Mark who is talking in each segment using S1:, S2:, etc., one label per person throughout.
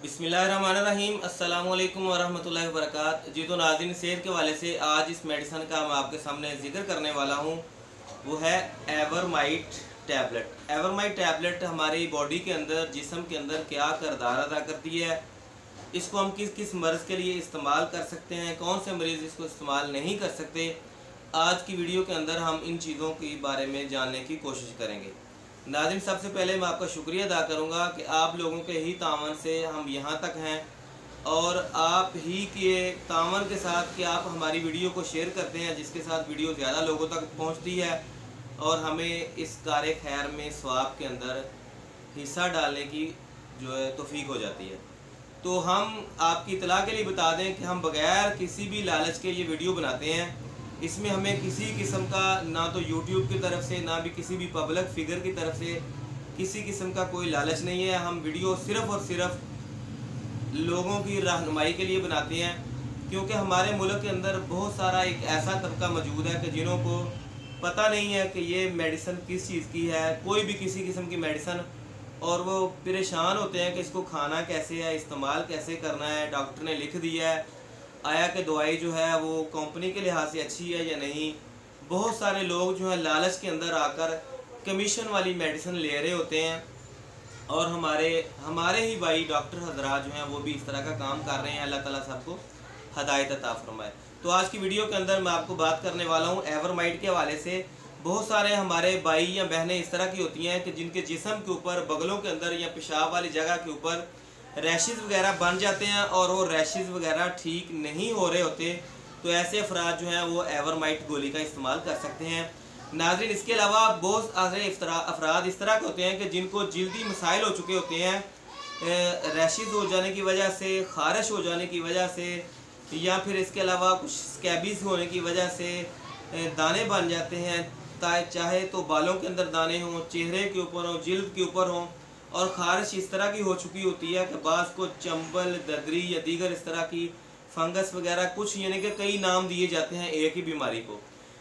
S1: बिस्मिल्लाहिर्रहमानिर्रहीम अस्सलाम वालेकुम वरहमतुल्लाहि वबरकात। जी तो नाज़रीन, सेहत के हवाले से आज इस मेडिसन का मैं आपके सामने जिक्र करने वाला हूँ, वो है एवरमाइट टैबलेट। एवरमाइट टैबलेट हमारी बॉडी के अंदर, जिस्म के अंदर क्या किरदार अदा करती है, इसको हम किस किस मर्ज़ के लिए इस्तेमाल कर सकते हैं, कौन से मरीज़ इसको इस्तेमाल नहीं कर सकते, आज की वीडियो के अंदर हम इन चीज़ों के बारे में जानने की कोशिश करेंगे। नाज़रीन, सबसे पहले मैं आपका शुक्रिया अदा करूँगा कि आप लोगों के ही तावन से हम यहाँ तक हैं, और आप ही के तावन के साथ कि आप हमारी वीडियो को शेयर करते हैं, जिसके साथ वीडियो ज़्यादा लोगों तक पहुँचती है और हमें इस कार खैर में सवाब के अंदर हिस्सा डालने की जो है तौफीक हो जाती है। तो हम आपकी इतला के लिए बता दें कि हम बग़ैर किसी भी लालच के ये वीडियो बनाते हैं। इसमें हमें किसी किस्म का ना तो YouTube की तरफ से, ना भी किसी भी पब्लिक फिगर की तरफ से किसी किस्म का कोई लालच नहीं है। हम वीडियो सिर्फ़ और सिर्फ लोगों की रहनुमाई के लिए बनाते हैं, क्योंकि हमारे मुल्क के अंदर बहुत सारा एक ऐसा तबका मौजूद है कि जिन्हों को पता नहीं है कि ये मेडिसन किस चीज़ की है, कोई भी किसी किस्म की मेडिसन, और वो परेशान होते हैं कि इसको खाना कैसे है, इस्तेमाल कैसे करना है, डॉक्टर ने लिख दिया है, आया कि दवाई जो है वो कंपनी के लिहाज से अच्छी है या नहीं। बहुत सारे लोग जो है लालच के अंदर आकर कमीशन वाली मेडिसिन ले रहे होते हैं, और हमारे ही भाई डॉक्टर हजरात जो हैं वो भी इस तरह का काम कर रहे हैं। अल्लाह ताला सबको हदायत अता फरमाए। तो आज की वीडियो के अंदर मैं आपको बात करने वाला हूँ एवरमाइट के हवाले से। बहुत सारे हमारे भाई या बहनें इस तरह की होती हैं कि जिनके जिस्म के ऊपर, बगलों के अंदर या पेशाब वाली जगह के ऊपर रैशेज़ वगैरह बन जाते हैं, और वो रैशेज़ वगैरह ठीक नहीं हो रहे होते। तो ऐसे अफराद जो हैं वो एवरमाइट गोली का इस्तेमाल कर सकते हैं। नाज़रीन, इसके अलावा बहुत सारे अफराद इस तरह के होते हैं कि जिनको जल्दी मसाइल हो चुके होते हैं, रैशेज़ हो जाने की वजह से, ख़ारिश हो जाने की वजह से, या फिर इसके अलावा कुछ स्कैबीज़ होने की वजह से दाने बन जाते हैं। चाहे तो बालों के अंदर दाने हों, चेहरे के ऊपर हों, जिल्द के ऊपर हों, और ख़ारिश इस तरह की हो चुकी होती है कि बाज़ को चंबल, ददरी या दीगर इस तरह की फंगस वगैरह, कुछ यानी कि कई नाम दिए जाते हैं एक ही बीमारी को।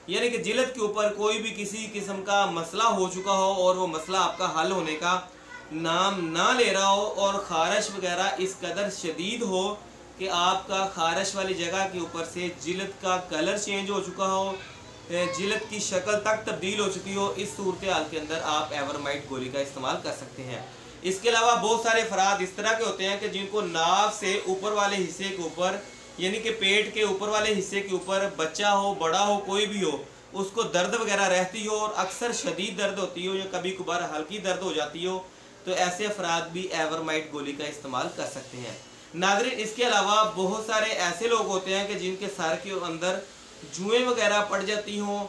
S1: यानी कि जिल्द के ऊपर कोई भी किसी किस्म का मसला हो चुका हो और वो मसला आपका हल होने का नाम ना ले रहा हो, और ख़ारिश वगैरह इस कदर शदीद हो कि आपका ख़ारिश वाली जगह के ऊपर से जिल्द का कलर चेंज हो चुका हो, जिल्द की शक्ल तक तब्दील हो चुकी हो, इस सूरत हाल के अंदर आप एवरमाइट गोली का इस्तेमाल कर सकते हैं। इसके अलावा बहुत सारे अफराद इस तरह के होते हैं कि जिनको नाव से ऊपर वाले हिस्से के ऊपर, यानी कि पेट के ऊपर वाले हिस्से के ऊपर, बच्चा हो, बड़ा हो, कोई भी हो, उसको दर्द वगैरह रहती हो, और अक्सर शदीद दर्द होती हो या कभी कभार हल्की दर्द हो जाती हो, तो ऐसे अफराद भी एवरमाइट गोली का इस्तेमाल कर सकते हैं। नाज़रीन, इसके अलावा बहुत सारे ऐसे लोग होते हैं कि जिनके सर के अंदर जुएँ वगैरह पड़ जाती हों,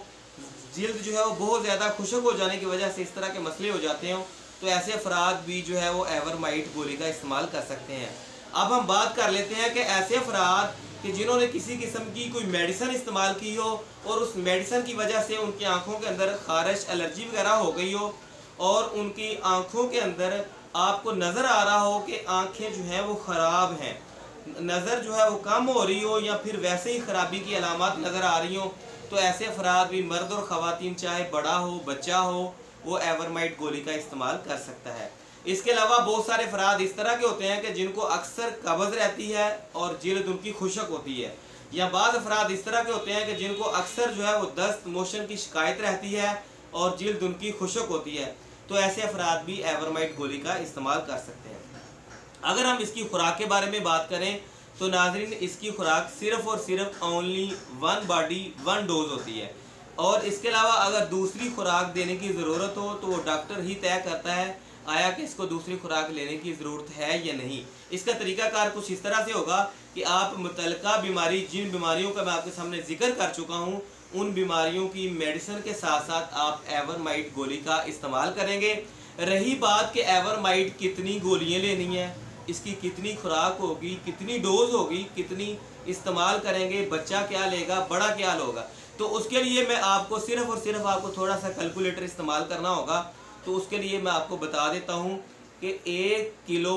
S1: जिल्द जो है वो बहुत ज़्यादा खुशक हो जाने की वजह से इस तरह के मसले हो जाते हों, तो ऐसे अफराद भी जो है वो एवरमाइट गोली का इस्तेमाल कर सकते हैं। अब हम बात कर लेते हैं कि ऐसे अफराद कि जिन्होंने किसी किस्म की कोई मेडिसिन इस्तेमाल की हो, और उस मेडिसिन की वजह से उनकी आँखों के अंदर ख़ारिश, एलर्जी वगैरह हो गई हो, और उनकी आँखों के अंदर आपको नज़र आ रहा हो कि आँखें जो हैं वो ख़राब हैं, नज़र जो है वो कम हो रही हो, या फिर वैसे ही ख़राबी की अलामत नज़र आ रही हो, तो ऐसे अफराद भी, मर्द और ख़वातीन, चाहे बड़ा हो बच्चा हो, वो एवरमाइट गोली का इस्तेमाल कर सकता है। इसके अलावा बहुत सारे अफराद इस तरह के होते हैं कि जिनको अक्सर कब्ज़ रहती है और जिल्द उनकी खुशक होती है, या बाद अफराद इस तरह के होते हैं कि जिनको अक्सर जो है वो दस्त, मोशन की शिकायत रहती है और जिल्द उनकी खुशक होती है, तो ऐसे अफराद भी एवरमाइट गोली का इस्तेमाल कर सकते हैं। अगर हम इसकी खुराक के बारे में बात करें तो नाज़रीन, इसकी खुराक सिर्फ़ और सिर्फ ओनली 1 बॉडी 1 डोज होती है, और इसके अलावा अगर दूसरी खुराक देने की ज़रूरत हो तो वो डॉक्टर ही तय करता है आया कि इसको दूसरी खुराक लेने की ज़रूरत है या नहीं। इसका तरीक़ाकार कुछ इस तरह से होगा कि आप मुतल्लिका बीमारी, जिन बीमारियों का मैं आपके सामने ज़िक्र कर चुका हूँ, उन बीमारियों की मेडिसिन के साथ साथ आप एवरमाइट गोली का इस्तेमाल करेंगे। रही बात कि एवरमाइट कितनी गोलियाँ लेनी है, इसकी कितनी खुराक होगी, कितनी डोज होगी, कितनी इस्तेमाल करेंगे, बच्चा क्या लेगा, बड़ा क्या होगा, तो उसके लिए मैं आपको सिर्फ़ और सिर्फ आपको थोड़ा सा कैलकुलेटर इस्तेमाल करना होगा। तो उसके लिए मैं आपको बता देता हूँ कि 1 किलो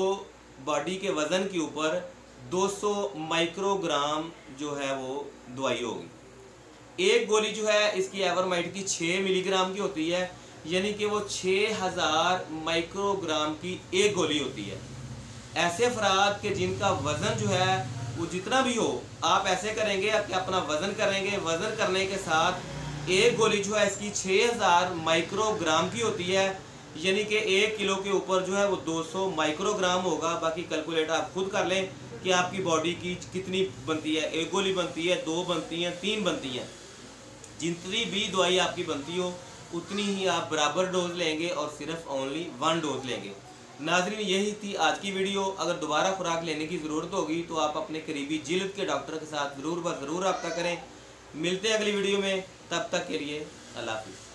S1: बॉडी के वज़न के ऊपर 200 माइक्रोग्राम जो है वो दवाई होगी। एक गोली जो है इसकी एवरमाइट की 6 मिलीग्राम की होती है, यानी कि वो 6000 माइक्रोग्राम की एक गोली होती है। ऐसे अफराद के जिनका वज़न जो है वो जितना भी हो, आप ऐसे करेंगे कि अपना वज़न करेंगे, वज़न करने के साथ एक गोली जो है इसकी 6000 माइक्रोग्राम की होती है, यानी कि 1 किलो के ऊपर जो है वो 200 माइक्रोग्राम होगा। बाकी कैलकुलेट आप खुद कर लें कि आपकी बॉडी की कितनी बनती है, 1 गोली बनती है, 2 बनती हैं, 3 बनती हैं। जितनी भी दवाई आपकी बनती हो उतनी ही आप बराबर डोज लेंगे और सिर्फ ओनली 1 डोज लेंगे। नाज़रीन, यही थी आज की वीडियो। अगर दोबारा खुराक लेने की ज़रूरत होगी तो आप अपने करीबी जिल्द के डॉक्टर के साथ ज़रूर रब्ता करें। मिलते हैं अगली वीडियो में, तब तक के लिए अल्लाह हाफ़िज़।